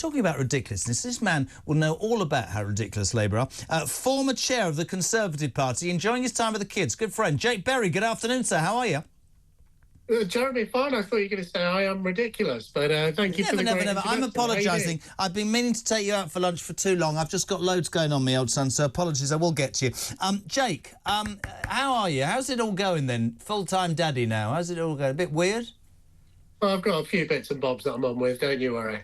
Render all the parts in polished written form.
Talking about ridiculousness, this man will know all about how ridiculous Labour are. Former chair of the Conservative Party, enjoying his time with the kids. Good friend, Jake Berry. Good afternoon, sir. How are you? Jeremy, fine. I thought you were going to say I am ridiculous, but thank you for the great Never. I'm apologising. I've been meaning to take you out for lunch for too long. I've just got loads going on, my old son, so apologies. I will get to you. Jake, how are you? How's it all going then? Full-time daddy now. How's it all going? A bit weird? Well, I've got a few bits and bobs that I'm on with, don't you worry.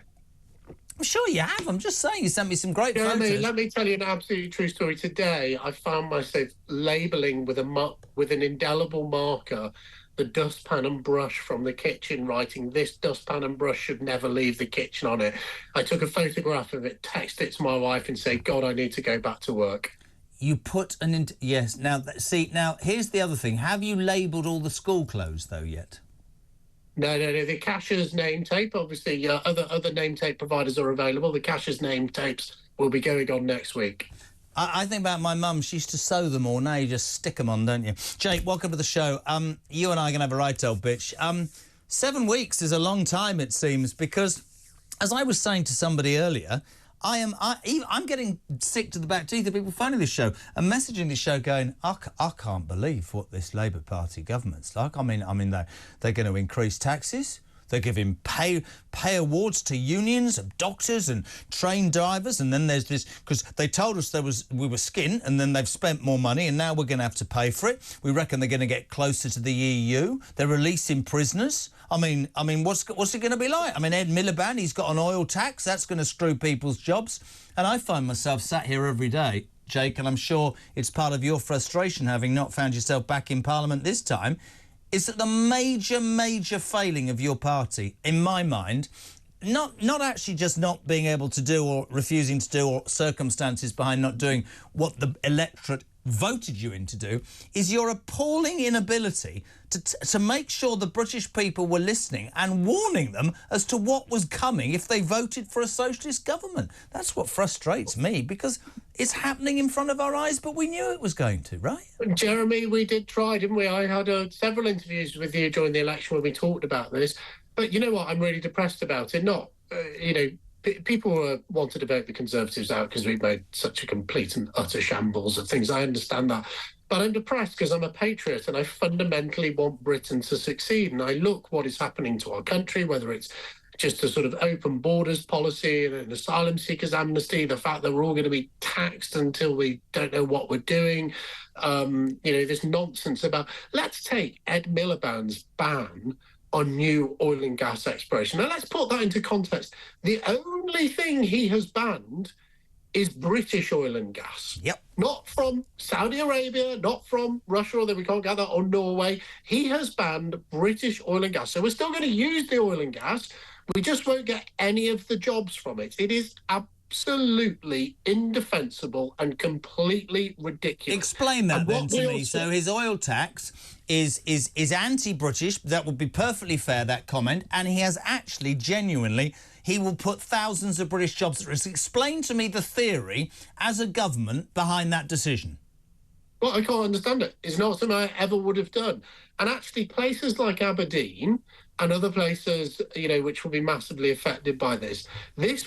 I'm sure you have. I'm just saying, you sent me some great Jeremy, photos. let me tell you an absolutely true story. Today, I found myself labelling with an indelible marker the dustpan and brush from the kitchen, writing, "This dustpan and brush should never leave the kitchen" on it. I took a photograph of it, texted it to my wife and said, "God, I need to go back to work." You put an... Yes. Now, see, now, here's the other thing. Have you labelled all the school clothes, though, yet? No. The Cashier's name tape, obviously, other name tape providers are available. The Cashier's name tapes will be going on next week. I think about my mum. She used to sew them all. Now you just stick them on, don't you? Jake, welcome to the show. You and I are going to have a right old bitch. 7 weeks is a long time, it seems, because, as I was saying to somebody earlier, I'm getting sick to the back teeth of people phoning this show and messaging this show going, I can't believe what this Labour Party government's like. I mean, they're going to increase taxes. They're giving pay awards to unions of doctors and train drivers, and then there's this, because they told us we were skint, and then they've spent more money, and now we're going to have to pay for it. We reckon they're going to get closer to the EU. They're releasing prisoners. I mean, what's it going to be like? I mean, Ed Miliband, he's got an oil tax. That's going to screw people's jobs. And I find myself sat here every day, Jake, and I'm sure it's part of your frustration, having not found yourself back in Parliament this time, is that the major failing of your party, in my mind, not actually just not being able to do or refusing to do, or circumstances behind not doing what the electorate voted you in to do, is your appalling inability to make sure the British people were listening and warning them as to what was coming if they voted for a socialist government. That's what frustrates me, because it's happening in front of our eyes, but we knew it was going to, right? Jeremy, we did try, didn't we? I had several interviews with you during the election where we talked about this, but you know what? I'm really depressed about it. Not, people wanted to vote the Conservatives out because we've made such a complete and utter shambles of things. I understand that. But I'm depressed because I'm a patriot and I fundamentally want Britain to succeed. And I look what is happening to our country, whether it's just a sort of open borders policy, an asylum seekers amnesty, the fact that we're all going to be taxed until we don't know what we're doing. This nonsense about, let's take Ed Miliband's ban on new oil and gas exploration. Now, let's put that into context. The only thing he has banned is British oil and gas. Yep. Not from Saudi Arabia, not from Russia, although we can't get that, or Norway. He has banned British oil and gas. So we're still going to use the oil and gas. We just won't get any of the jobs from it. It is absolutely indefensible and completely ridiculous. Explain that then to me. So his oil tax is anti-British. That would be perfectly fair, that comment. And he has actually, genuinely, he will put thousands of British jobs at risk. Explain to me the theory as a government behind that decision. Well, I can't understand it. It's not something I ever would have done. And actually, places like Aberdeen and other places, which will be massively affected by this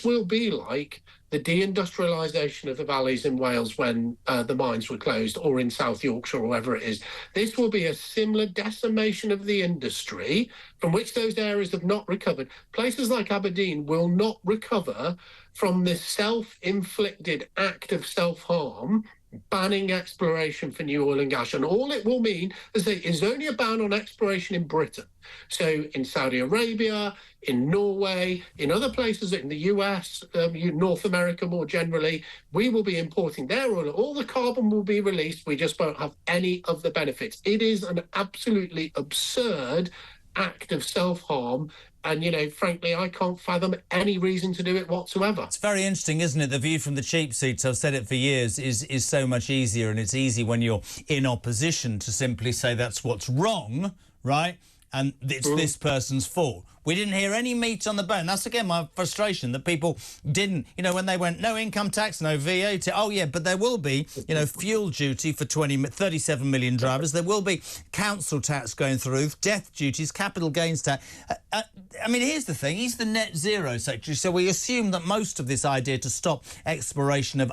will be like the deindustrialisation of the valleys in Wales when the mines were closed, or in South Yorkshire, or wherever it is. This will be a similar decimation of the industry from which those areas have not recovered. Places like Aberdeen will not recover from this self-inflicted act of self-harm, banning exploration for new oil and gas. And all it will mean is only a ban on exploration in Britain. So in Saudi Arabia, in Norway, in other places, in the US, North America more generally, we will be importing their oil. All the carbon will be released. We just won't have any of the benefits. It is an absolutely absurd act of self-harm. And, frankly, I can't fathom any reason to do it whatsoever. It's very interesting, isn't it? The view from the cheap seats, I've said it for years, is so much easier, and it's easy when you're in opposition to simply say that's what's wrong, right? and it's this person's fault. We didn't hear any meat on the bone. That's, again, my frustration, that people didn't, you know, when they went, no income tax, no VAT. Oh, yeah, but there will be, you know, fuel duty for 37 million drivers. There will be council tax going through, death duties, capital gains tax. I mean, here's the thing. He's the net zero secretary, so we assume that most of this idea to stop exploration of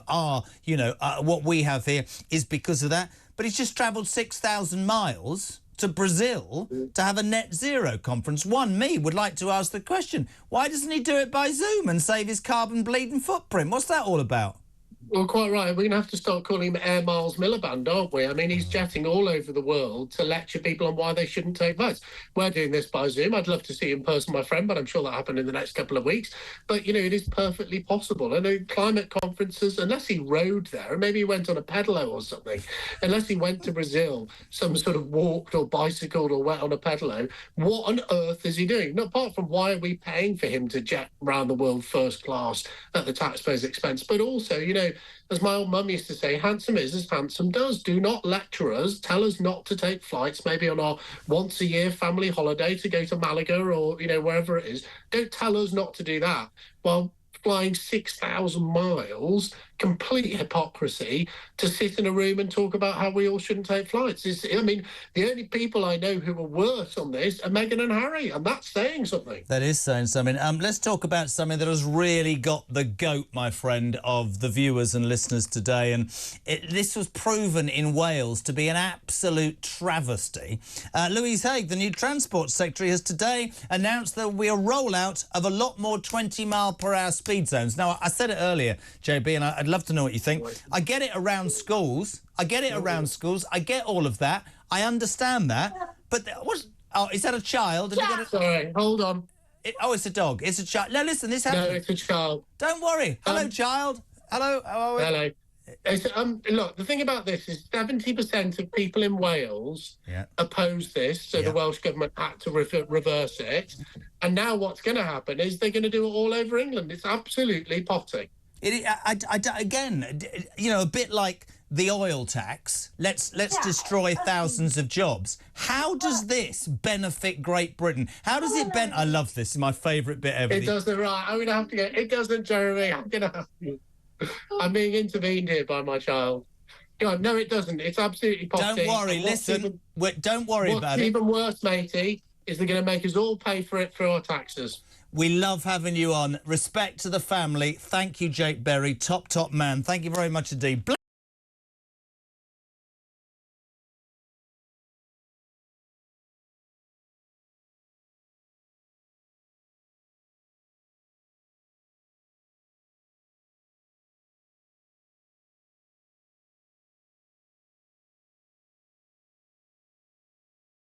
what we have here is because of that. But he's just travelled 6,000 miles to Brazil to have a net zero conference. Me would like to ask the question, why doesn't he do it by Zoom and save his carbon bleeding footprint? What's that all about? Well, quite right. We're going to have to start calling him Air Miles Miliband, aren't we? I mean, he's jetting all over the world to lecture people on why they shouldn't take votes. We're doing this by Zoom. I'd love to see in person my friend, but I'm sure that'll happen in the next couple of weeks. But, you know, it is perfectly possible. And climate conferences, unless he rode there, or maybe he went on a pedalo or something, unless he went to Brazil, some sort of walked or bicycled or went on a pedalo, what on earth is he doing? Not apart from why are we paying for him to jet around the world first class at the taxpayer's expense, but also, you know, as my old mum used to say, handsome is as handsome does. Do not lecture us. Tell us not to take flights, maybe on our once-a-year family holiday to go to Malaga or, you know, wherever it is. Don't tell us not to do that while flying 6,000 miles, complete hypocrisy, to sit in a room and talk about how we all shouldn't take flights. I mean, the only people I know who are worse on this are Meghan and Harry, and that's saying something. That is saying something. Let's talk about something that has really got the goat, my friend, of the viewers and listeners today. And this was proven in Wales to be an absolute travesty. Louise Haigh, the new Transport Secretary, has today announced there will be a rollout of a lot more 20-mile-per-hour speed zones. Now, I said it earlier, JB, and I'd love to know what you think. I get it around schools. I get all of that. I understand that. But is that a child? Sorry, hold on. It's a dog. It's a child. No, listen, this happens. No, it's a child. Don't worry. Hello, child. Hello. How are we? Hello. Look, the thing about this is 70% of people in Wales oppose this, so the Welsh government had to reverse it. And now what's going to happen is they're going to do it all over England. It's absolutely potty. Again, you know, a bit like the oil tax. Let's destroy thousands of jobs. How does this benefit Great Britain? How does it I love this. It's my favourite bit ever. It doesn't, right. I'm going to have to go. It doesn't, Jeremy. I'm going to have to. I'm being intervened here by my child. No, it doesn't. It's absolutely potty. Don't worry. Listen, don't worry about it. What's even worse, matey, is they're going to make us all pay for it through our taxes. We love having you on. Respect to the family. Thank you, Jake Berry. Top man. Thank you very much indeed.